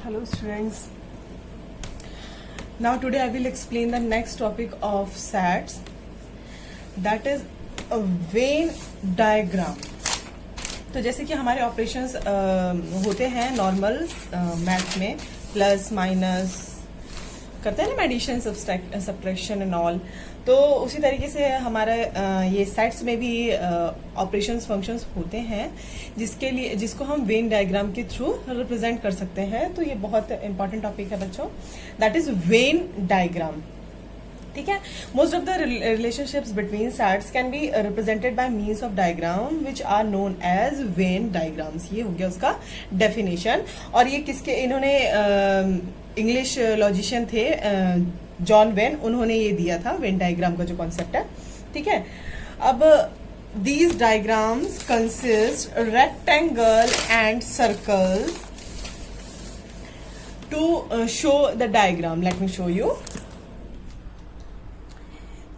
Hello students. Now today I will explain the next topic of SATs, that is a Venn diagram. तो जैसे कि हमारे operations होते हैं नॉर्मल मैथ्स में, प्लस माइनस करते हैं ना, एडिशन सब्ट्रैक्शन एंड ऑल, तो उसी तरीके से हमारा ये सेट्स में भी ऑपरेशंस फंक्शंस होते हैं जिसको हम वेन डायग्राम के थ्रू रिप्रेजेंट कर सकते हैं. तो ये बहुत इंपॉर्टेंट टॉपिक है बच्चों, दैट इज वेन डायग्राम. ठीक है. Most of the relationships between sets can be represented by means of diagram which are known as Venn diagrams. ये हो गया उसका डेफिनेशन. और ये किसके, इन्होंने इंग्लिश लॉजिशियन थे जॉन वेन, उन्होंने ये दिया था वेन डायग्राम का जो कॉन्सेप्ट है. ठीक है. अब these diagrams consist rectangle and circles to show the diagram. Let me show you.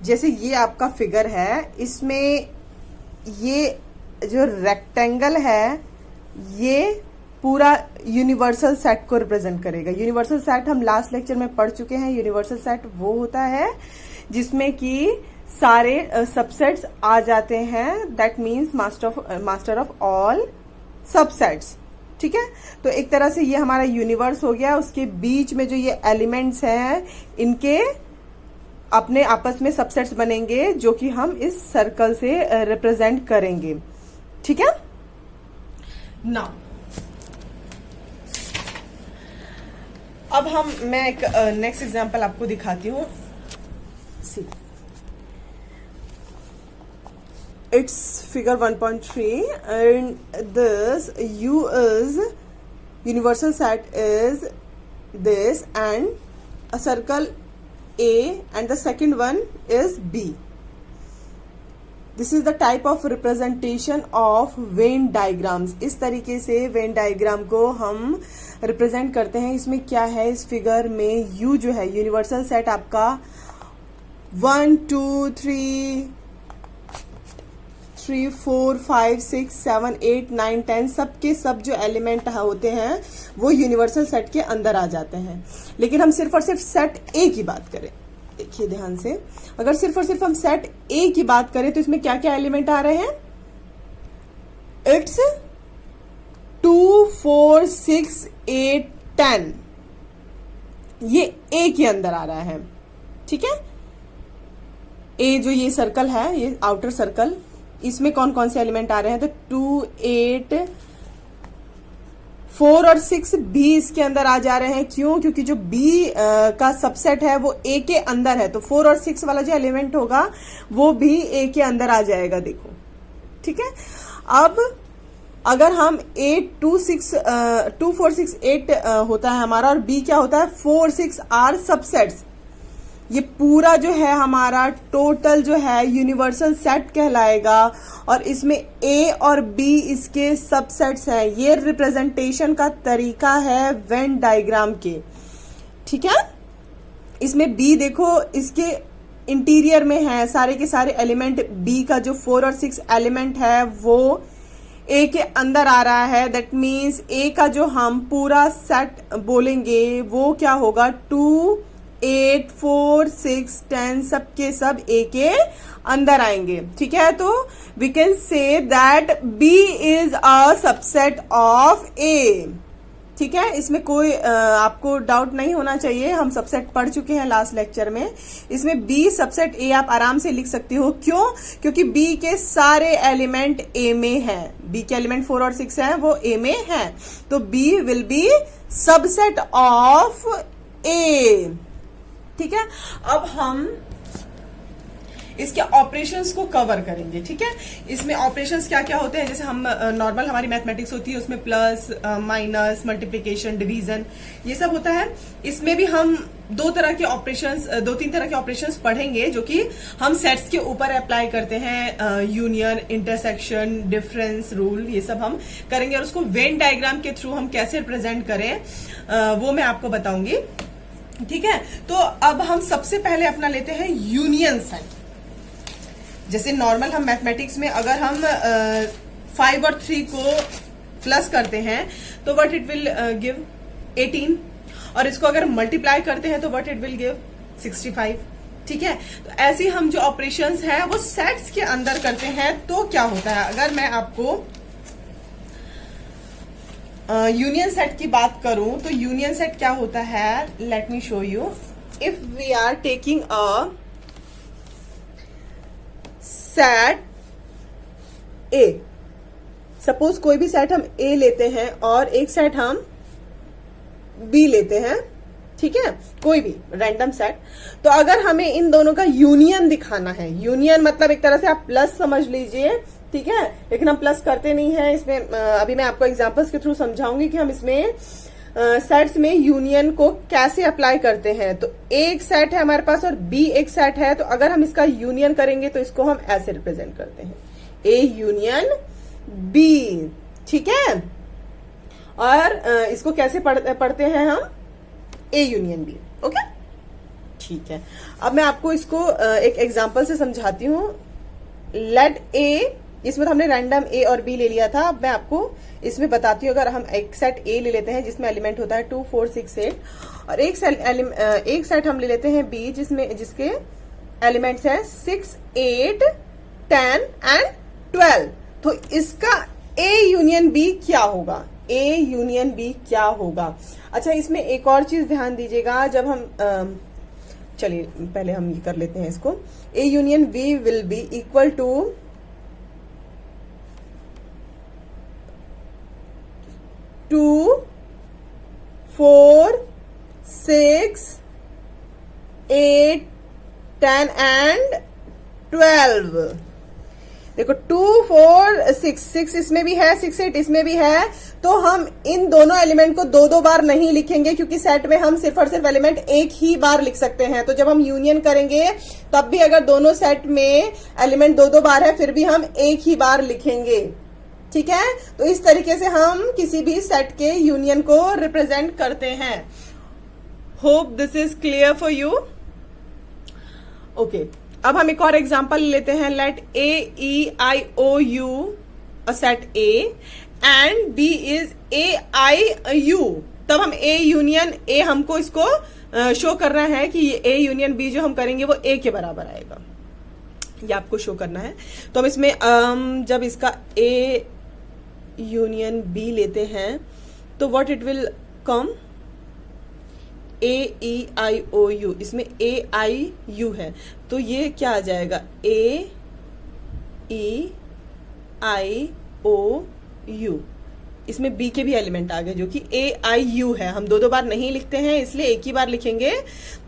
जैसे ये आपका फिगर है, इसमें ये जो रेक्टेंगल है ये पूरा यूनिवर्सल सेट को रिप्रेजेंट करेगा. यूनिवर्सल सेट हम लास्ट लेक्चर में पढ़ चुके हैं. यूनिवर्सल सेट वो होता है जिसमें कि सारे सबसेट्स आ जाते हैं. That means master of all subsets. ठीक है. तो एक तरह से ये हमारा यूनिवर्स हो गया. उसके बीच में जो ये एलिमेंट्स हैं इनके अपने आपस में सबसेट्स बनेंगे जो कि हम इस सर्कल से रिप्रेजेंट करेंगे. ठीक है. नाउ अब मैं एक नेक्स्ट एग्जांपल आपको दिखाती हूँ. See, it's figure 1.3 and this U is universal set is this and a circle A and the second one is B. This is the type of representation of Venn diagrams. इस तरीके से Venn diagram को हम represent करते हैं. इसमें क्या है, इस फिगर में U जो है यूनिवर्सल सेट आपका 1 2 3 4 5 6 7 8 9 10 सब के सब जो एलिमेंट होते हैं वो यूनिवर्सल सेट के अंदर आ जाते हैं. लेकिन हम सिर्फ और सिर्फ सेट ए की बात करें, देखिए ध्यान से, अगर सिर्फ और सिर्फ हम सेट ए की बात करें तो इसमें क्या क्या एलिमेंट आ रहे हैं. इट्स 2 4 6 8 10, ये ए के अंदर आ रहा है. ठीक है. ए जो ये सर्कल है, ये आउटर सर्कल, इसमें कौन कौन से एलिमेंट आ रहे हैं, तो 2 8 4 और 6 भी इसके अंदर आ जा रहे हैं. क्यों? क्योंकि जो बी का सबसेट है वो ए के अंदर है, तो 4 और 6 वाला जो एलिमेंट होगा वो भी ए के अंदर आ जाएगा. देखो. ठीक है. अब अगर हम 8 2 4 6 8 होता है हमारा, और बी क्या होता है, 4 6 आर सबसेट्स. ये पूरा जो है हमारा टोटल जो है यूनिवर्सल सेट कहलाएगा. और इसमें ए और बी इसके सबसेट्स हैं. ये रिप्रेजेंटेशन का तरीका है वेन डायग्राम के. ठीक है. इसमें बी देखो इसके इंटीरियर में है, सारे के सारे एलिमेंट बी का जो 4 और 6 एलिमेंट है वो ए के अंदर आ रहा है. दैट मीन्स ए का जो हम पूरा सेट बोलेंगे वो क्या होगा, 2 8 4 6 10 सब के सब ए के अंदर आएंगे. ठीक है. तो we can say that B is a subset of A. ठीक है. इसमें कोई आपको डाउट नहीं होना चाहिए, हम सबसेट पढ़ चुके हैं लास्ट लेक्चर में. इसमें बी सबसेट ए आप आराम से लिख सकती हो. क्यों? क्योंकि बी के सारे एलिमेंट ए में है. बी के एलिमेंट 4 और 6 हैं, वो ए में है. तो B will be subset of A. ठीक है. अब हम इसके ऑपरेशंस को कवर करेंगे. ठीक है. इसमें ऑपरेशंस क्या क्या होते हैं, जैसे हम नॉर्मल हमारी मैथमेटिक्स होती है उसमें प्लस माइनस मल्टीप्लिकेशन डिवीजन ये सब होता है. इसमें भी हम दो तीन तरह के ऑपरेशंस पढ़ेंगे जो कि हम सेट्स के ऊपर अप्लाई करते हैं. यूनियन, इंटरसेक्शन, डिफरेंस रूल, ये सब हम करेंगे. और उसको वेन डायग्राम के थ्रू हम कैसे रिप्रेजेंट करें वो मैं आपको बताऊंगी. ठीक है. तो अब हम सबसे पहले अपना लेते हैं यूनियन सेट. जैसे नॉर्मल हम मैथमेटिक्स में अगर हम 5 और 3 को प्लस करते हैं तो व्हाट इट विल गिव, 18, और इसको अगर मल्टीप्लाई करते हैं तो व्हाट इट विल गिव 65। ठीक है, तो ऐसे हम जो ऑपरेशंस हैं वो सेट्स के अंदर करते हैं। तो क्या होता है, अगर मैं आपको यूनियन सेट की बात करूं तो यूनियन सेट क्या होता है, let me show you. If we are taking a set A, suppose कोई भी सेट हम ए लेते हैं और एक सेट हम बी लेते हैं, ठीक है, कोई भी रैंडम सेट। तो अगर हमें इन दोनों का यूनियन दिखाना है, यूनियन मतलब एक तरह से आप प्लस समझ लीजिए, ठीक है, लेकिन हम प्लस करते नहीं हैं इसमें। अभी मैं आपको एग्जांपल्स के थ्रू समझाऊंगी कि हम इसमें सेट्स में यूनियन को कैसे अप्लाई करते हैं। तो एक सेट है हमारे पास और बी एक सेट है, तो अगर हम इसका यूनियन करेंगे तो इसको हम ऐसे रिप्रेजेंट करते हैं, ए यूनियन बी, ठीक है। और इसको कैसे पढ़ते हैं हम, ए यूनियन बी, ओके, ठीक है। अब मैं आपको इसको एक एग्जांपल से समझाती हूँ। लेट ए, इसमें तो हमने रैंडम ए और बी ले लिया था। अब मैं आपको इसमें बताती हूँ, अगर हम एक सेट ए ले लेते हैं जिसमें एलिमेंट होता है 2, 4, 6, 8, और एक सेट हम ले लेते हैं बी जिसके एलिमेंट्स है 6, 8, 10 एंड 12। तो इसका ए यूनियन बी क्या होगा, ए यूनियन बी क्या होगा। अच्छा, इसमें एक और चीज ध्यान दीजिएगा, जब हम चलिए पहले हम ये कर लेते हैं इसको। A union B will be equal to 2, 4, 6, 8, 10 and 12। देखो 2, 4, 6 इसमें भी है, 6, 8 इसमें भी है। तो हम इन दोनों एलिमेंट को दो बार नहीं लिखेंगे, क्योंकि सेट में हम सिर्फ और सिर्फ एलिमेंट एक ही बार लिख सकते हैं। तो जब हम यूनियन करेंगे तब भी अगर दोनों सेट में एलिमेंट दो बार है फिर भी हम एक ही बार लिखेंगे, ठीक है। तो इस तरीके से हम किसी भी सेट के यूनियन को रिप्रेजेंट करते हैं। Hope this is clear for you, okay. अब हम एक और एग्जांपल लेते हैं। Let A E I O U a set A and B is A I U. तब हम ए यूनियन ए, हमको इसको शो करना है कि ए यूनियन बी जो हम करेंगे वो ए के बराबर आएगा, ये आपको शो करना है। तो हम इसमें जब इसका ए यूनियन बी लेते हैं तो what it will come, A E I O U, इसमें ए आई यू है तो ये क्या आ जाएगा, ए ई आई ओ यू। इसमें बी के भी एलिमेंट आ गए जो कि ए आई यू है। हम दो बार नहीं लिखते हैं इसलिए एक ही बार लिखेंगे।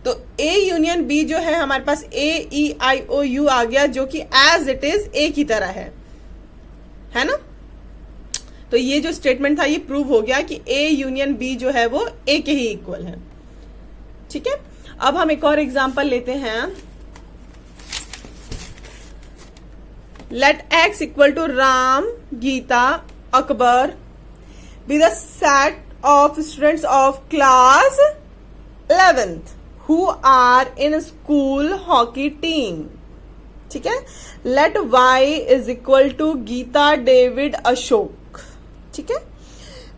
तो ए यूनियन बी जो है हमारे पास ए ई आई ओ यू आ गया, जो कि एज इट इज ए की तरह है ना। तो ये जो स्टेटमेंट था ये प्रूव हो गया कि ए यूनियन बी जो है वो ए के ही इक्वल है, ठीक है। अब हम एक और एग्जांपल लेते हैं। Let X equal to Ram, Gita, Akbar B the set of students of class 11th who are in school hockey team, ठीक है। Let Y is equal to Gita, David, Ashok, ठीक है।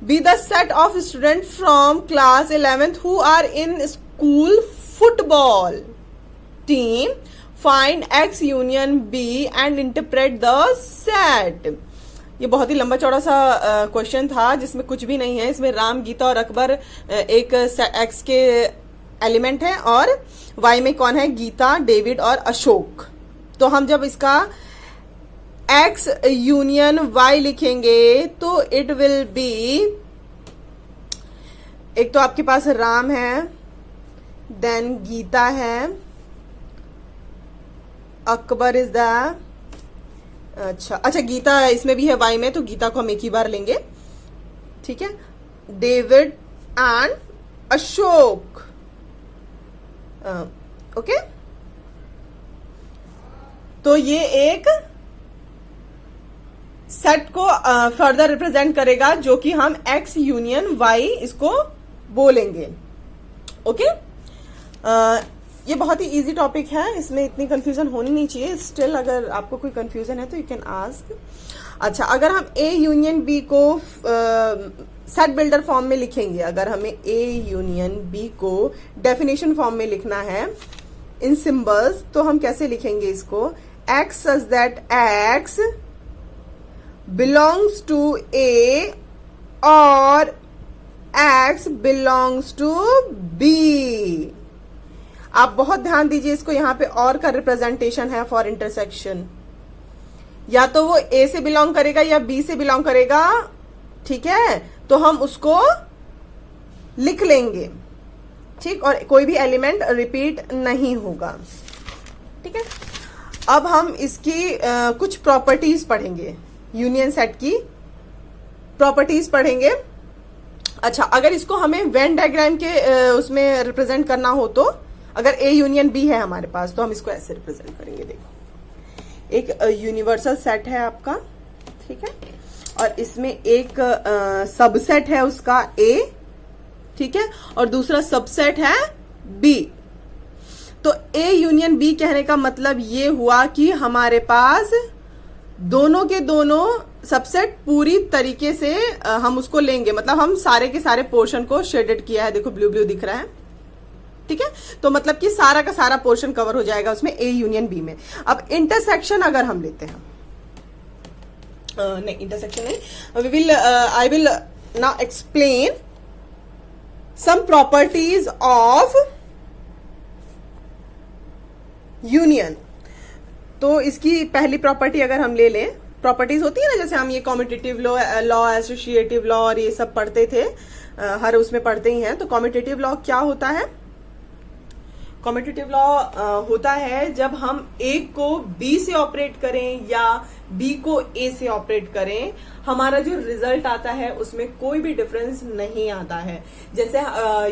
B the set of student from class 11th who are in school football team, find X union B and interpret the set. ये बहुत ही लंबा चौड़ा सा question था जिसमें कुछ भी नहीं है। इसमें राम, गीता और अकबर एक एक्स के एलिमेंट है और वाई में कौन है, गीता, डेविड और अशोक। तो हम जब इसका एक्स यूनियन वाई लिखेंगे तो इट विल बी, एक तो आपके पास राम है, देन गीता है, अकबर इज द, अच्छा गीता इसमें भी है वाई में, तो गीता को हम एक ही बार लेंगे, ठीक है। David and Ashok, okay. तो ये एक सेट को फर्दर रिप्रेजेंट करेगा जो कि हम एक्स यूनियन वाई इसको बोलेंगे, ओके। ये बहुत ही इजी टॉपिक है, इसमें इतनी कंफ्यूजन होनी नहीं चाहिए। स्टिल अगर आपको कोई कंफ्यूजन है तो यू कैन आस्क। अच्छा, अगर हम ए यूनियन बी को सेट बिल्डर फॉर्म में लिखेंगे, अगर हमें ए यूनियन बी को डेफिनेशन फॉर्म में लिखना है इन सिंबल्स, तो हम कैसे लिखेंगे इसको? X such that X belongs to A or X belongs to be. आप बहुत ध्यान दीजिए इसको, यहां पे और का रिप्रेजेंटेशन है फॉर इंटरसेक्शन। या तो वो ए से बिलोंग करेगा या बी से बिलोंग करेगा, ठीक है, तो हम उसको लिख लेंगे, ठीक, और कोई भी एलिमेंट रिपीट नहीं होगा, ठीक है। अब हम इसकी कुछ प्रॉपर्टीज पढ़ेंगे, यूनियन सेट की प्रॉपर्टीज पढ़ेंगे। अच्छा, अगर इसको हमें वेन डायग्राम के उसमें रिप्रेजेंट करना हो, तो अगर ए यूनियन बी है हमारे पास, तो हम इसको ऐसे रिप्रेजेंट करेंगे। देखो, एक यूनिवर्सल सेट है आपका, ठीक है, और इसमें एक सबसेट है उसका ए, ठीक है, और दूसरा सबसेट है बी। तो ए यूनियन बी कहने का मतलब ये हुआ कि हमारे पास दोनों के दोनों सबसेट पूरी तरीके से हम उसको लेंगे, मतलब हम सारे के सारे पोर्शन को शेडेड किया है, देखो ब्लू ब्लू दिख रहा है, ठीक है, तो मतलब कि सारा का सारा पोर्शन कवर हो जाएगा उसमें ए यूनियन बी में। अब इंटरसेक्शन अगर हम लेते हैं, नहीं इंटरसेक्शन नहीं, I will now explain some properties of union. तो इसकी पहली प्रॉपर्टी अगर हम ले लें, प्रॉपर्टीज होती है ना, जैसे हम ये कॉम्पिटिटिव लॉ, एसोसिएटिव लॉ और ये सब पढ़ते थे, हर उसमें पढ़ते ही हैं। तो कॉम्पिटिटिव लॉ क्या होता है? कॉम्पिटिटिव लॉ होता है जब हम ए को बी से ऑपरेट करें या बी को ए से ऑपरेट करें, हमारा जो रिजल्ट आता है उसमें कोई भी डिफरेंस नहीं आता है। जैसे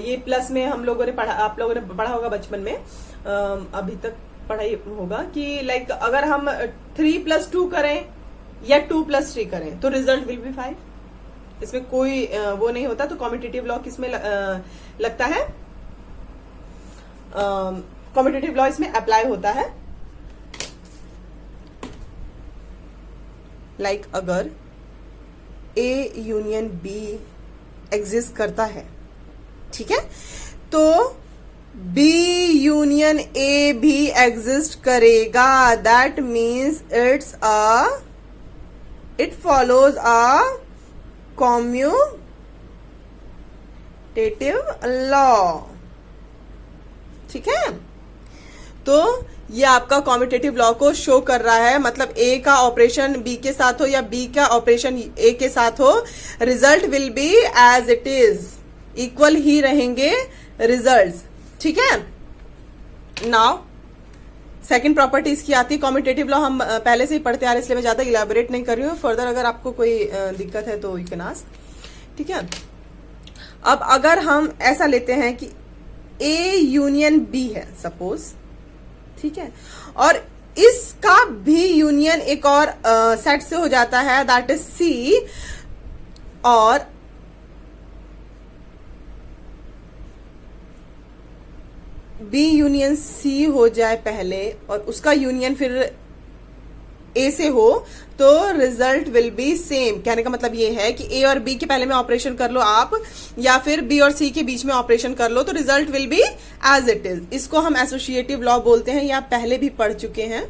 ये प्लस में हम लोगों ने पढ़ा, आप लोगों ने पढ़ा होगा बचपन में, अभी तक पढ़ाई होगा कि लाइक अगर हम 3+2 करें या 2+3 करें तो रिजल्ट विल बी 5। इसमें कोई वो नहीं होता। तो कॉम्पिटिटिव लॉ किसमें लगता है? कॉम्पिटिटिव लॉ इसमें अप्लाई होता है। लाइक अगर ए यूनियन बी एग्जिस्ट करता है, ठीक है, तो बी यूनियन ए भी एग्जिस्ट करेगा। That means it follows a commutative law, ठीक है। तो ये आपका कॉम्यूटेटिव लॉ को शो कर रहा है, मतलब ए का ऑपरेशन बी के साथ हो या बी का ऑपरेशन ए के साथ हो, result will be as it is, equal ही रहेंगे रिजल्ट्स, ठीक है। नाउ सेकंड प्रॉपर्टी इसकी आती है, कॉम्यूटेटिव लॉ हम पहले से ही पढ़ते आ रहे हैं, इसलिए मैं ज्यादा इलेबोरेट नहीं कर रही हूँ। फर्दर अगर आपको कोई दिक्कत है तो यू कैन आस्क, ठीक है। अब अगर हम ऐसा लेते हैं कि ए यूनियन बी है सपोज, ठीक है, और इसका भी यूनियन एक और सेट से हो जाता है, दैट इज सी, और बी यूनियन सी हो जाए पहले और उसका यूनियन फिर ए से हो, तो रिजल्ट विल बी सेम। कहने का मतलब ये है कि ए और बी के पहले में ऑपरेशन कर लो आप, या फिर बी और सी के बीच में ऑपरेशन कर लो, तो result will be as it is. इसको हम एसोसिएटिव लॉ बोलते हैं, ये आप पहले भी पढ़ चुके हैं।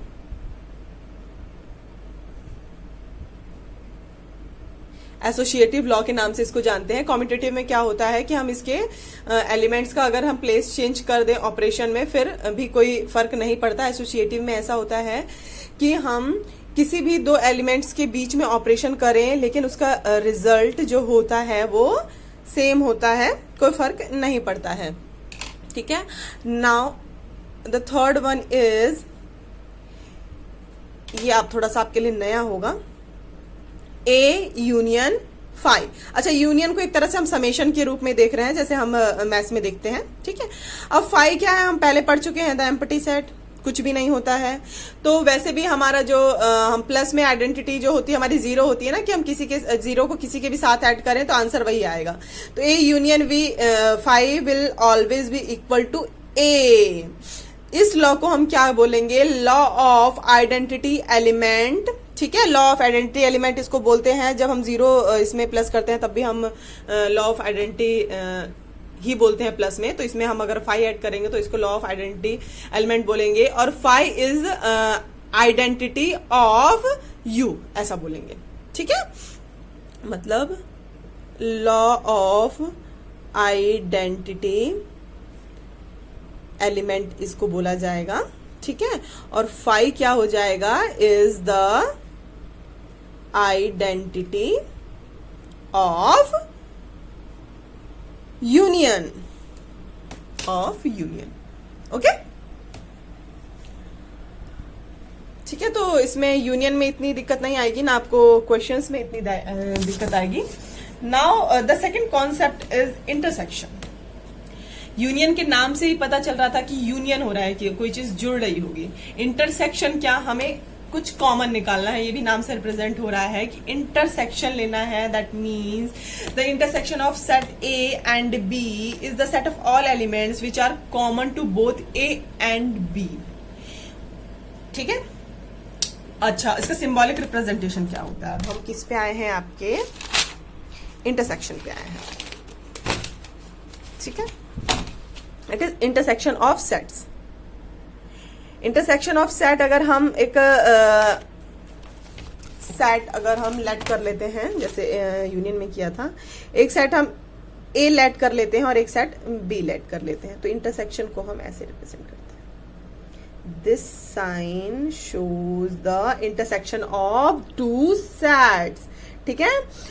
एसोसिएटिव लॉ के नाम से इसको जानते हैं। कॉम्यूटेटिव में क्या होता है कि हम इसके एलिमेंट्स का अगर हम प्लेस चेंज कर दें ऑपरेशन में, फिर भी कोई फर्क नहीं पड़ता। एसोसिएटिव में ऐसा होता है कि हम किसी भी दो एलिमेंट्स के बीच में ऑपरेशन करें, लेकिन उसका रिजल्ट जो होता है वो सेम होता है, कोई फर्क नहीं पड़ता है, ठीक है। Now the third one is, ये आप थोड़ा सा आपके लिए नया होगा, ए यूनियन फाई। अच्छा, यूनियन को एक तरह से हम समेशन के रूप में देख रहे हैं, जैसे हम मैथ्स में देखते हैं, ठीक है। अब फाई क्या है, हम पहले पढ़ चुके हैं, द एम्प्टी सेट, कुछ भी नहीं होता है। तो वैसे भी हमारा जो हम प्लस में आइडेंटिटी जो होती है हमारी जीरो होती है ना, कि हम किसी के जीरो को किसी के भी साथ ऐड करें तो आंसर वही आएगा। तो A union v phi will always be equal to A. इस लॉ को हम क्या बोलेंगे? लॉ ऑफ आइडेंटिटी एलिमेंट ठीक है। लॉ ऑफ आइडेंटिटी एलिमेंट इसको बोलते हैं, जब हम जीरो इसमें प्लस करते हैं तब भी हम लॉ ऑफ आइडेंटिटी ही बोलते हैं प्लस में। तो इसमें हम अगर 5 ऐड करेंगे तो इसको लॉ ऑफ आइडेंटिटी एलिमेंट बोलेंगे, और 5 इज आइडेंटिटी ऑफ यू ऐसा बोलेंगे। ठीक है, मतलब लॉ ऑफ आइडेंटिटी एलिमेंट इसको बोला जाएगा। ठीक है, और 5 क्या हो जाएगा, is the identity of union, okay. ठीक है, तो इसमें यूनियन में इतनी दिक्कत नहीं आएगी ना, आपको क्वेश्चंस में इतनी दिक्कत आएगी। Now the second concept is intersection. Union के नाम से ही पता चल रहा था कि यूनियन हो रहा है, कि कोई चीज जुड़ रही होगी। इंटरसेक्शन क्या, हमें कुछ कॉमन निकालना है, ये भी नाम से रिप्रेजेंट हो रहा है कि इंटरसेक्शन लेना है। That means the intersection of set A and B is the set of all elements which are common to both A and B. ठीक है, अच्छा, इसका सिंबॉलिक रिप्रेजेंटेशन क्या होता है। अब हम किस पे आए हैं, आपके इंटरसेक्शन पे आए हैं। ठीक है, it is intersection of sets. Intersection of set, अगर हम एक सेट अगर हम लेट कर लेते हैं, जैसे यूनियन में किया था, एक सेट हम ए लेट कर लेते हैं और एक सेट बी लेट कर लेते हैं, तो इंटरसेक्शन को हम ऐसे रिप्रेजेंट करते हैं। This sign shows the intersection of two sets. ठीक है,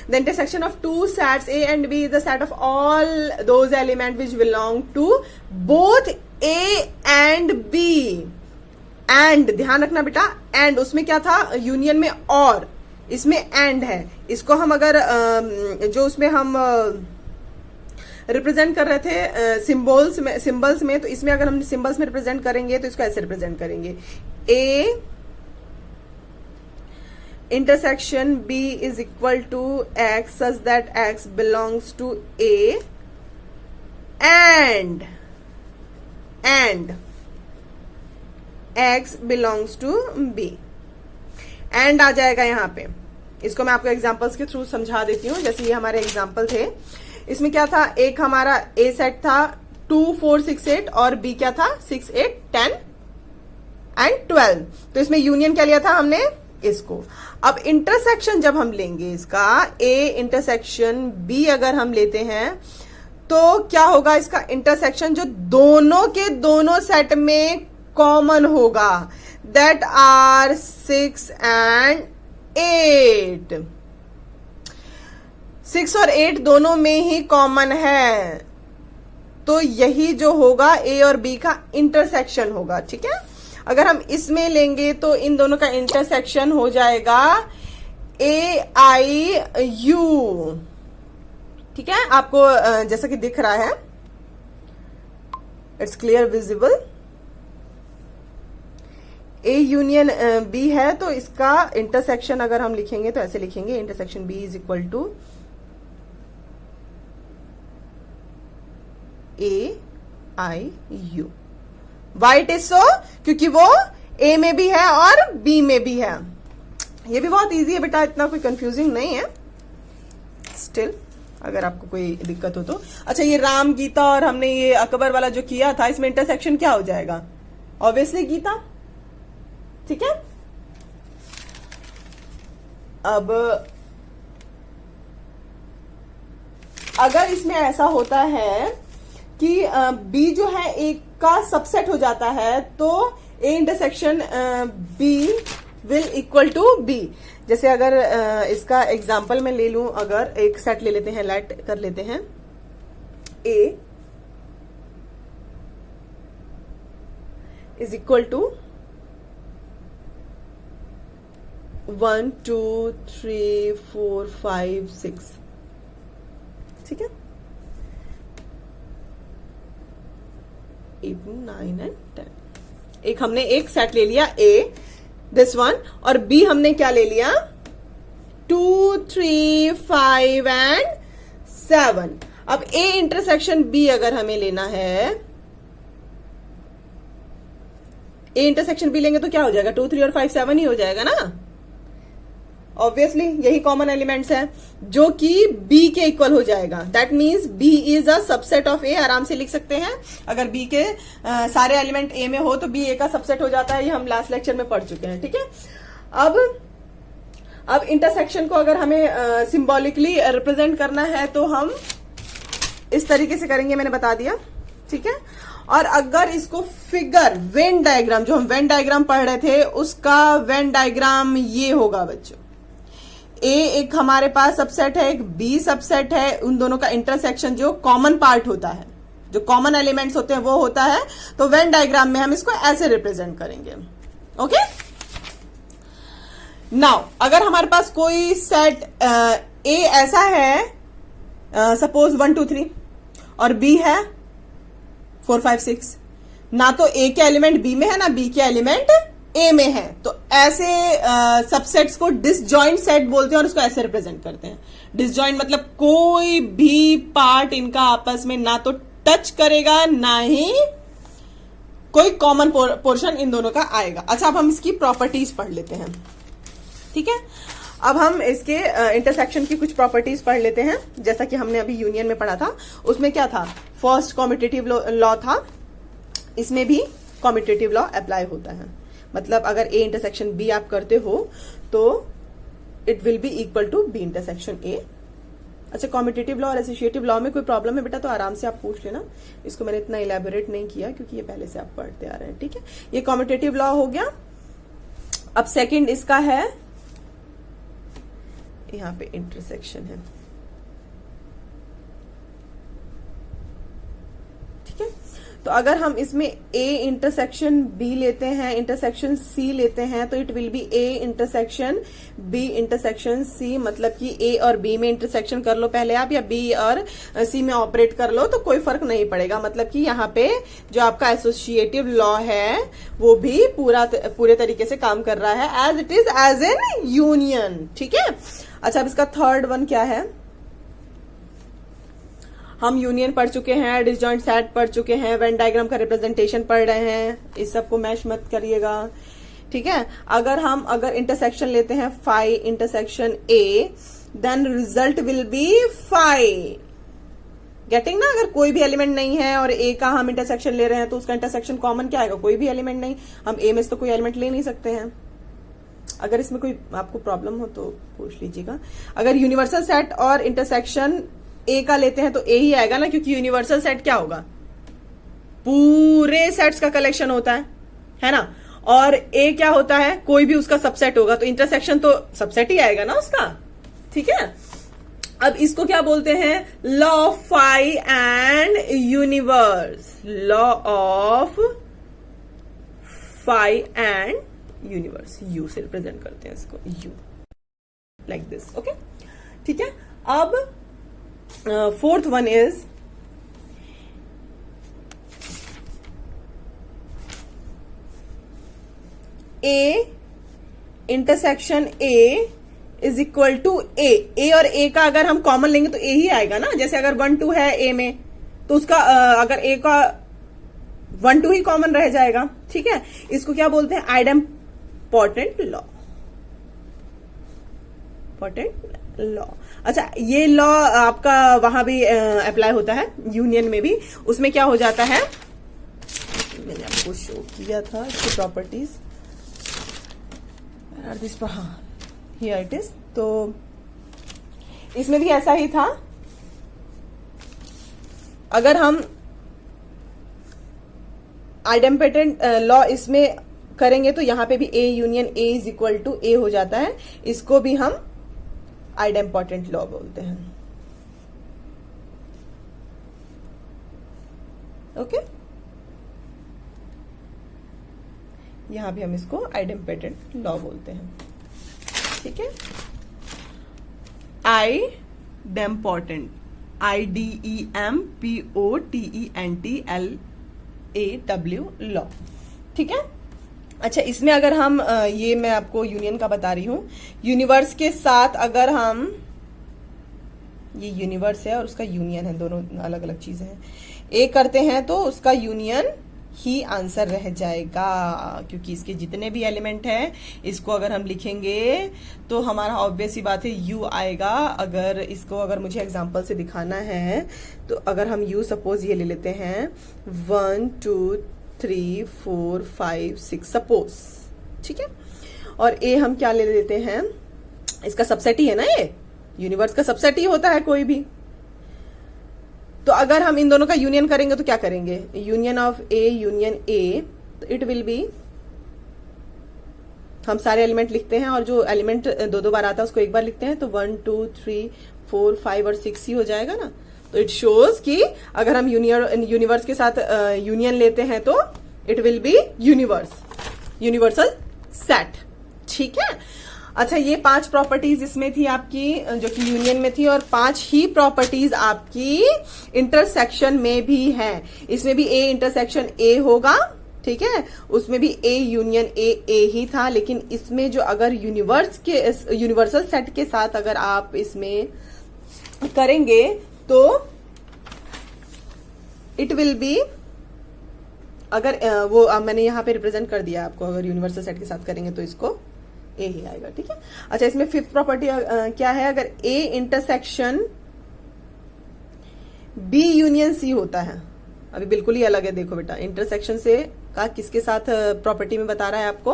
the intersection of two sets A and B is the set of all those element which belong to both A and B. And ध्यान रखना बेटा, and उसमें क्या था, union में और, इसमें एंड है। इसको हम अगर जो उसमें हम रिप्रेजेंट कर रहे थे सिंबल्स में, तो इसमें अगर हम सिंबल्स में रिप्रेजेंट करेंगे तो इसको ऐसे रिप्रेजेंट करेंगे, A intersection B is equal to X such that X belongs to A and x belongs to b। And आ जाएगा यहाँ पे। इसको मैं आपको एग्जांपल्स के थ्रू समझा देती हूँ। जैसे ये हमारे एग्जांपल थे, इसमें क्या था, एक हमारा a सेट था 2 4 6 8 और b क्या था 6 8 10 एंड 12। तो इसमें यूनियन क्या लिया था हमने, इसको। अब इंटरसेक्शन जब हम लेंगे इसका, a इंटरसेक्शन b अगर हम लेते हैं तो क्या होगा, इसका इंटरसेक्शन जो दोनों के दोनों सेट में कॉमन होगा, दैट आर 6 एंड 8। 6 और 8 दोनों में ही कॉमन है, तो यही जो होगा ए और बी का इंटरसेक्शन होगा। ठीक है, अगर हम इसमें लेंगे तो इन दोनों का इंटरसेक्शन हो जाएगा ए आई यू। ठीक है, आपको जैसा कि दिख रहा है, it's clear visible. A union B है, तो इसका इंटरसेक्शन अगर हम लिखेंगे तो ऐसे लिखेंगे, intersection B is equal to A I U. Why it is so, क्योंकि वो ए में भी है और बी में भी है। ये भी बहुत इजी है बेटा, इतना कोई कंफ्यूजिंग नहीं है। स्टिल अगर आपको कोई दिक्कत हो तो। अच्छा, ये राम गीता और हमने ये अकबर वाला जो किया था, इसमें इंटरसेक्शन क्या हो जाएगा, ऑब्वियसली गीता। ठीक है, अब अगर इसमें ऐसा होता है कि बी जो है ए का सबसेट हो जाता है, तो A intersection B will equal to B. जैसे अगर इसका एग्जांपल मैं ले लूं, अगर एक सेट ले लेते हैं, लेट कर लेते हैं, ए इज इक्वल टू 1 2 3 4 5 6। ठीक है, 8 9 एंड 10। एक हमने एक सेट ले लिया ए, दिस वन, और बी हमने क्या ले लिया 2 3 5 एंड 7। अब ए इंटरसेक्शन बी अगर हमें लेना है, ए इंटरसेक्शन बी लेंगे तो क्या हो जाएगा, 2 3 और 5 7 ही हो जाएगा ना। ऑब्वियसली यही कॉमन एलिमेंट्स है जो कि बी के इक्वल हो जाएगा। That means B is a subset of A, आराम से लिख सकते हैं। अगर बी के सारे एलिमेंट ए में हो तो बी ए का सबसेट हो जाता है, ये हम लास्ट लेक्चर में पढ़ चुके हैं। ठीक है, अब इंटरसेक्शन को अगर हमें सिंबॉलिकली रिप्रेजेंट करना है तो हम इस तरीके से करेंगे, मैंने बता दिया। ठीक है, और अगर इसको फिगर वेन डायग्राम, जो हम वेन डायग्राम पढ़ रहे थे, उसका वेन डायग्राम ये होगा बच्चों। ए एक हमारे पास सबसेट है, एक बी सबसेट है, उन दोनों का इंटरसेक्शन जो कॉमन पार्ट होता है, जो कॉमन एलिमेंट्स होते हैं वो होता है। तो वेन डायग्राम में हम इसको ऐसे रिप्रेजेंट करेंगे। ओके, नाउ अगर हमारे पास कोई सेट ए ऐसा है, सपोज 1 2 3 और बी है 4 5 6, ना तो ए के एलिमेंट बी में है ना बी के एलिमेंट ए में है, तो ऐसे सबसेट्स को डिसजॉइंट सेट बोलते हैं और उसको ऐसे रिप्रेजेंट करते हैं। डिसजॉइंट मतलब कोई भी पार्ट इनका आपस में ना तो टच करेगा, ना ही कोई कॉमन पोर्शन इन दोनों का आएगा। अच्छा, अब हम इसकी प्रॉपर्टीज पढ़ लेते हैं। ठीक है, अब हम इसके इंटरसेक्शन की कुछ प्रॉपर्टीज पढ़ लेते हैं। जैसा कि हमने अभी यूनियन में पढ़ा था, उसमें क्या था, फर्स्ट कॉम्यूटेटिव लॉ था, इसमें भी कॉम्यूटेटिव लॉ अप्लाई होता है। मतलब अगर ए इंटरसेक्शन बी आप करते हो तो it will be equal to B intersection A. अच्छा, कॉम्यूटेटिव लॉ और एसोसिएटिव लॉ में कोई प्रॉब्लम है बेटा तो आराम से आप पूछ लेना, इसको मैंने इतना इलेबोरेट नहीं किया क्योंकि ये पहले से आप पढ़ते आ रहे हैं। ठीक है, ये कॉम्यूटेटिव लॉ हो गया। अब सेकेंड इसका है, यहां पे इंटरसेक्शन है। ठीक है, तो अगर हम इसमें ए इंटरसेक्शन बी लेते हैं, इंटरसेक्शन सी लेते हैं, तो it will be A intersection B intersection C. मतलब कि ए और बी में इंटरसेक्शन कर लो पहले आप, या बी और सी में ऑपरेट कर लो, तो कोई फर्क नहीं पड़ेगा। मतलब कि यहाँ पे जो आपका एसोसिएटिव लॉ है वो भी पूरे तरीके से काम कर रहा है, as it is as an union. ठीक है, अच्छा, अब इसका थर्ड वन क्या है, हम यूनियन पढ़ चुके हैं, डिसजॉइंट सेट पढ़ चुके हैं, वेन डायग्राम का रिप्रेजेंटेशन पढ़ रहे हैं, इस सबको मैश मत करिएगा। ठीक है, अगर इंटरसेक्शन लेते हैं phi intersection A, then result will be phi. Getting ना, अगर कोई भी एलिमेंट नहीं है और ए का हम इंटरसेक्शन ले रहे हैं तो उसका इंटरसेक्शन कॉमन क्या आएगा, कोई भी एलिमेंट नहीं। हम ए में से तो कोई एलिमेंट ले नहीं सकते हैं। अगर इसमें कोई आपको प्रॉब्लम हो तो पूछ लीजिएगा। अगर यूनिवर्सल सेट और इंटरसेक्शन ए का लेते हैं तो ए ही आएगा ना, क्योंकि यूनिवर्सल सेट क्या होगा, पूरे सेट्स का कलेक्शन होता है ना, और ए क्या होता है, कोई भी उसका सबसेट होगा, तो इंटरसेक्शन तो सबसेट ही आएगा ना उसका। ठीक है, अब इसको क्या बोलते हैं, law of phi and universe. Law of phi and universe, U से रिप्रेजेंट करते हैं इसको, यू लाइक दिस। ओके, ठीक है, अब fourth one is A intersection A is equal to A और ए का अगर हम कॉमन लेंगे तो ए ही आएगा ना। जैसे अगर 1 2 है ए में तो उसका अगर ए का 1 2 ही कॉमन रह जाएगा। ठीक है, इसको क्या बोलते हैं, आइडेम्पोर्टेंट लॉ, इंपॉर्टेंट लॉ। अच्छा, ये लॉ आपका वहां भी अप्लाई होता है, यूनियन में भी। उसमें क्या हो जाता है, मैंने आपको शो किया था इसकी प्रॉपर्टीज, हियर इट इज। तो इसमें भी ऐसा ही था, अगर हम आइडेम्पोर्टेंट लॉ इसमें करेंगे तो यहां पे भी A union A is equal to A हो जाता है। इसको भी हम आइडेम्पोर्टेंट लॉ बोलते हैं। ओके, यहां भी हम इसको आइडेम्पोर्टेंट लॉ बोलते हैं। ठीक है, आइडेम्पोर्टेंट, IDEMPOTENTLAW लॉ। ठीक है, अच्छा, इसमें अगर हम ये मैं आपको यूनियन का बता रही हूं, यूनिवर्स के साथ अगर हम, ये यूनिवर्स है और उसका यूनियन है, दोनों अलग अलग चीजें हैं। ए करते हैं तो उसका यूनियन ही आंसर रह जाएगा, क्योंकि इसके जितने भी एलिमेंट हैं इसको अगर हम लिखेंगे तो हमारा ऑब्वियस ही बात है यू आएगा। अगर इसको अगर मुझे एग्जांपल से दिखाना है तो अगर हम यू सपोज ये ले लेते हैं 1 2 3 4 5 6 सपोज, ठीक है, और ए हम क्या ले लेते हैं, इसका सबसेट ही है ना, ये यूनिवर्स का सबसेट ही होता है कोई भी। तो अगर हम इन दोनों का यूनियन करेंगे तो क्या करेंगे, यूनियन ऑफ ए यूनियन ए, तो इट विल बी, हम सारे एलिमेंट लिखते हैं और जो एलिमेंट दो दो बार आता है उसको एक बार लिखते हैं, तो 1 2 3 4 5 और 6 ही हो जाएगा ना। तो इट शोज कि अगर हम यूनिवर्स के साथ यूनियन लेते हैं तो it will B universal set, ठीक है। अच्छा, ये 5 प्रॉपर्टीज इसमें थी आपकी जो कि यूनियन में थी, और 5 ही प्रॉपर्टीज आपकी इंटरसेक्शन में भी है। इसमें भी ए इंटरसेक्शन ए होगा, ठीक है, उसमें भी ए यूनियन ए ही था, लेकिन इसमें जो अगर यूनिवर्सल सेट के साथ अगर आप इसमें करेंगे तो इट विल बी, अगर वो मैंने यहां पे रिप्रेजेंट कर दिया आपको, अगर यूनिवर्सल सेट के साथ करेंगे तो इसको ए ही आएगा, ठीक है। अच्छा, इसमें 5th प्रॉपर्टी क्या है, अगर A intersection B union C होता है, अभी बिल्कुल ही अलग है, देखो बेटा, इंटरसेक्शन से का किसके साथ प्रॉपर्टी में बता रहा है आपको,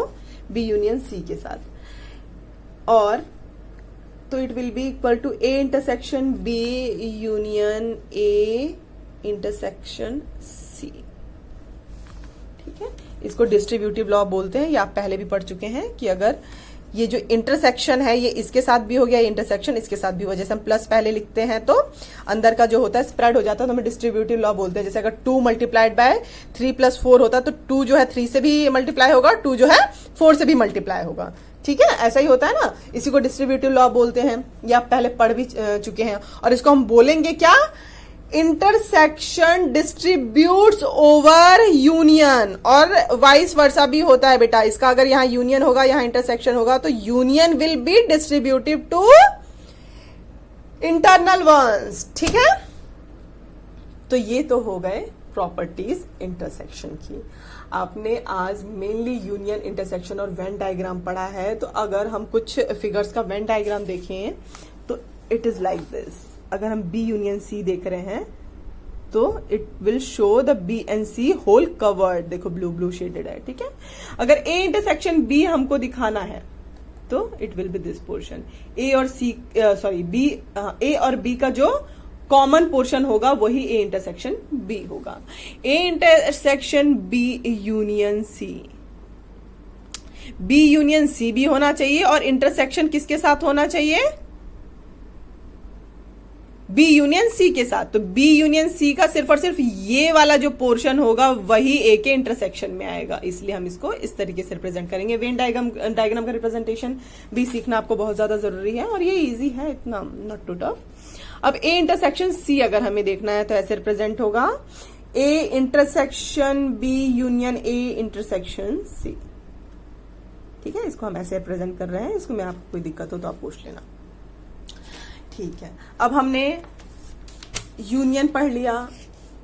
बी यूनियन सी के साथ, और तो it will be equal to A intersection B union A intersection C, ठीक है। इसको डिस्ट्रीब्यूटिव लॉ बोलते हैं, ये आप पहले भी पढ़ चुके हैं कि अगर ये जो इंटरसेक्शन है ये इसके साथ भी हो गया, इंटरसेक्शन इसके साथ भी हो, जैसे हम प्लस पहले लिखते हैं तो अंदर का जो होता है स्प्रेड हो जाता है, तो हमें डिस्ट्रीब्यूटिव लॉ बोलते हैं। जैसे अगर 2 मल्टीप्लाइड बाय 3 + 4 होता है तो 2 जो है 3 से भी मल्टीप्लाई होगा, 2 जो है 4 से भी मल्टीप्लाई होगा, ठीक है, ऐसा ही होता है ना, इसी को डिस्ट्रीब्यूटिव लॉ बोलते हैं। ये आप पहले पढ़ भी चुके हैं, और इसको हम बोलेंगे क्या, इंटरसेक्शन डिस्ट्रीब्यूट्स ओवर यूनियन, और वाइस वर्सा भी होता है बेटा, इसका अगर यहां यूनियन होगा यहां इंटरसेक्शन होगा तो union will be distributive to internal ones, ठीक है। तो ये तो हो गए प्रॉपर्टीज इंटरसेक्शन की। आपने आज मेनली यूनियन, इंटरसेक्शन और वेन डायग्राम पढ़ा है, तो अगर हम कुछ फिगर्स का वेन डायग्राम देखें तो इट इज लाइक दिस। अगर हम बी यूनियन सी देख रहे हैं तो it will show the B and C whole covered, देखो ब्लू शेडेड है, ठीक है। अगर ए इंटरसेक्शन बी हमको दिखाना है तो it will be this portion, A और सी, सॉरी बी, ए और बी का जो कॉमन पोर्शन होगा वही ए इंटरसेक्शन बी होगा। A intersection B union C, B union C भी होना चाहिए, और इंटरसेक्शन किसके साथ होना चाहिए, बी यूनियन सी के साथ। तो बी यूनियन सी का सिर्फ और सिर्फ ये वाला जो पोर्शन होगा वही ए के इंटरसेक्शन में आएगा, इसलिए हम इसको इस तरीके से रिप्रेजेंट करेंगे। वेन डायग्राम का रिप्रेजेंटेशन भी सीखना आपको बहुत ज्यादा जरूरी है, और ये इजी है, इतना नॉट टू टफ। अब ए इंटरसेक्शन सी अगर हमें देखना है तो ऐसे रिप्रेजेंट होगा, A intersection B union A intersection C, ठीक है। इसको हम ऐसे रिप्रेजेंट कर रहे हैं, इसको में आपको कोई दिक्कत हो तो आप पूछ लेना, ठीक है। अब हमने यूनियन पढ़ लिया,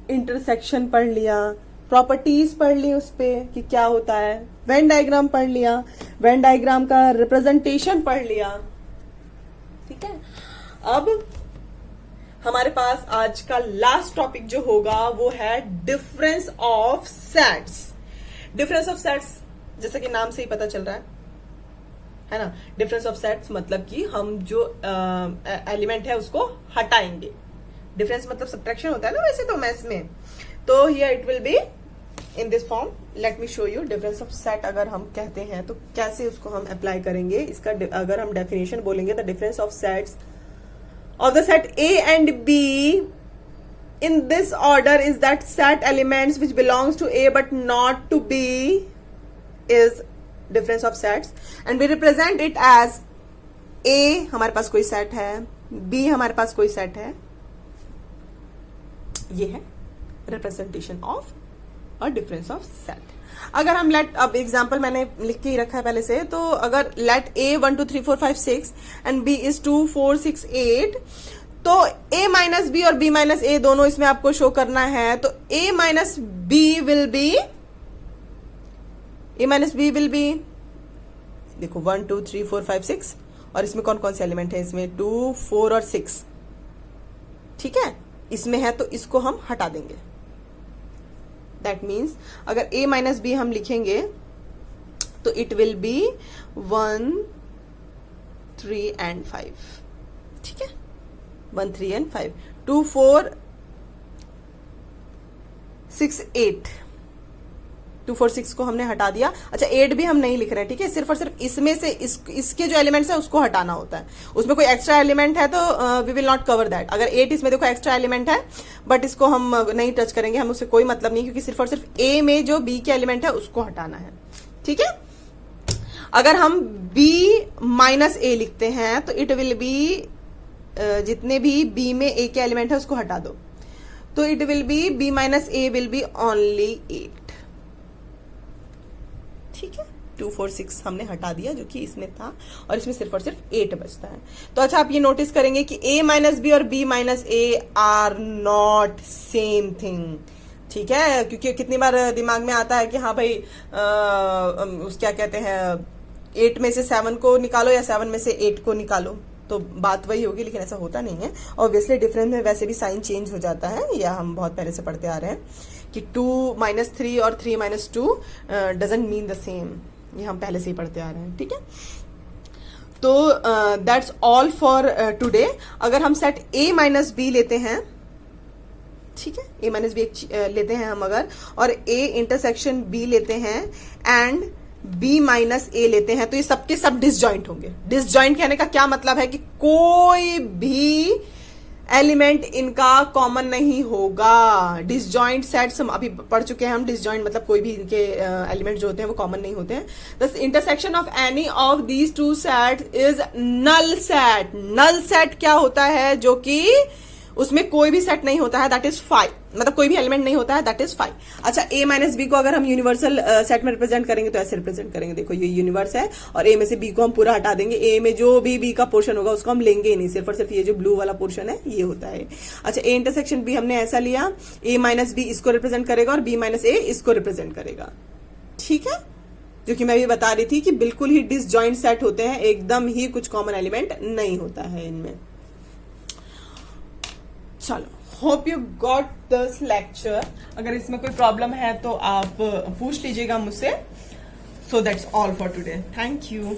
इंटरसेक्शन पढ़ लिया, प्रॉपर्टीज पढ़ ली उस पे कि क्या होता है, वेन डायग्राम पढ़ लिया, वेन डायग्राम का रिप्रेजेंटेशन पढ़ लिया, ठीक है। अब हमारे पास आज का लास्ट टॉपिक जो होगा वो है difference of sets. Difference of sets जैसा कि नाम से ही पता चल रहा है ना, डिफरेंस ऑफ सेट्स मतलब कि हम जो एलिमेंट है उसको हटाएंगे। डिफरेंस मतलब सब्ट्रैक्शन होता है ना वैसे तो मैथ्स में, तो here it will be in this form. Late me show you difference of set अगर हम कहते हैं तो कैसे उसको हम अप्लाई करेंगे। इसका अगर हम डेफिनेशन बोलेंगे, the difference of sets of the set A and B in this order is that set elements which belongs to A but not to B is difference of sets, and we represent it as A हमारे पास कोई set है, B हमारे पास कोई set है, ये है representation of a difference of set. अगर हम लेट, अब एग्जाम्पल मैंने लिख के ही रखा है पहले से, तो अगर let A 1 2 3 4 5 6 and B is 2 4 6 8, तो a माइनस बी और b माइनस ए दोनों इसमें आपको शो करना है, तो a minus B will be A minus B will be, देखो 1 2 3 4 5 6, और इसमें कौन कौन से एलिमेंट है, इसमें 2 4 और 6, ठीक है, इसमें है तो इसको हम हटा देंगे। दैट मीन्स अगर a माइनस बी हम लिखेंगे तो इट विल बी 1 3 and 5, ठीक है, 1 3 and 5, 2 4 6 8, 2 4 6 को हमने हटा दिया। अच्छा 8 भी हम नहीं लिख रहे हैं, ठीक है, सिर्फ और सिर्फ इसमें से इसके जो एलिमेंट्स है उसको हटाना होता है। उसमें कोई एक्स्ट्रा एलिमेंट है तो we will not cover that. अगर 8 इसमें देखो एक्स्ट्रा एलिमेंट है बट इसको हम नहीं टच करेंगे, हम उससे कोई मतलब नहीं, क्योंकि सिर्फ और सिर्फ ए में जो बी के एलिमेंट है उसको हटाना है, ठीक है। अगर हम b माइनस ए लिखते हैं तो इट विल बी, जितने भी b में a के एलिमेंट है उसको हटा दो, तो it will B b minus A will be only 8, ठीक है। 2 4 6 हमने हटा दिया जो कि इसमें था, और इसमें सिर्फ और सिर्फ 8 बचता है। तो अच्छा आप ये नोटिस करेंगे कि a माइनस बी और b minus A R not same thing, ठीक है, क्योंकि कितनी बार दिमाग में आता है कि हाँ भाई उस क्या कहते हैं 8 में से 7 को निकालो या 7 में से 8 को निकालो, तो बात वही होगी, लेकिन ऐसा होता नहीं है। ऑब्वियसली डिफरेंस में वैसे भी साइन चेंज हो जाता है, या हम बहुत पहले से पढ़ते आ रहे हैं कि 2 माइनस 3 और 3 minus 2 doesn't mean the same, ये हम पहले से ही पढ़ते आ रहे हैं, ठीक है। तो दैट्स ऑल फॉर टुडे। अगर हम सेट a माइनस बी लेते हैं, ठीक है, a माइनस बी लेते हैं हम अगर, और a इंटरसेक्शन b लेते हैं एंड b माइनस ए लेते हैं, तो ये सबके सब डिसजॉइंट होंगे। डिसजॉइंट कहने का क्या मतलब है कि कोई भी एलिमेंट इनका कॉमन नहीं होगा। डिसजॉइंट सेट्स हम अभी पढ़ चुके हैं, हम डिसजॉइंट मतलब कोई भी इनके एलिमेंट जो होते हैं वो कॉमन नहीं होते हैं। The intersection of any of these two set is null set. Null set क्या होता है, जो कि उसमें कोई भी सेट नहीं होता है, दैट इज 5, मतलब कोई भी एलिमेंट नहीं होता है, दैट इज 5। अच्छा a माइनस बी को अगर हम यूनिवर्सल सेट में रिप्रेजेंट करेंगे तो ऐसे रिप्रेजेंट करेंगे, देखो ये यूनिवर्स है और a में से b को हम पूरा हटा देंगे, a में जो भी b का पोर्शन होगा उसको हम लेंगे ही नहीं, सिर्फ और सिर्फ ये जो ब्लू वाला पोर्शन है ये होता है। अच्छा a इंटरसेक्शन b हमने ऐसा लिया, a माइनस बी इसको रिप्रेजेंट करेगा और b माइनस ए इसको रिप्रेजेंट करेगा, ठीक है, जो कि मैं भी बता रही थी कि बिल्कुल ही डिसजॉइंट सेट होते हैं, एकदम ही कुछ कॉमन एलिमेंट नहीं होता है इनमें। चलो, hope you got this lecture. अगर इसमें कोई प्रॉब्लम है तो आप पूछ लीजिएगा मुझसे। So that's all for today, thank you.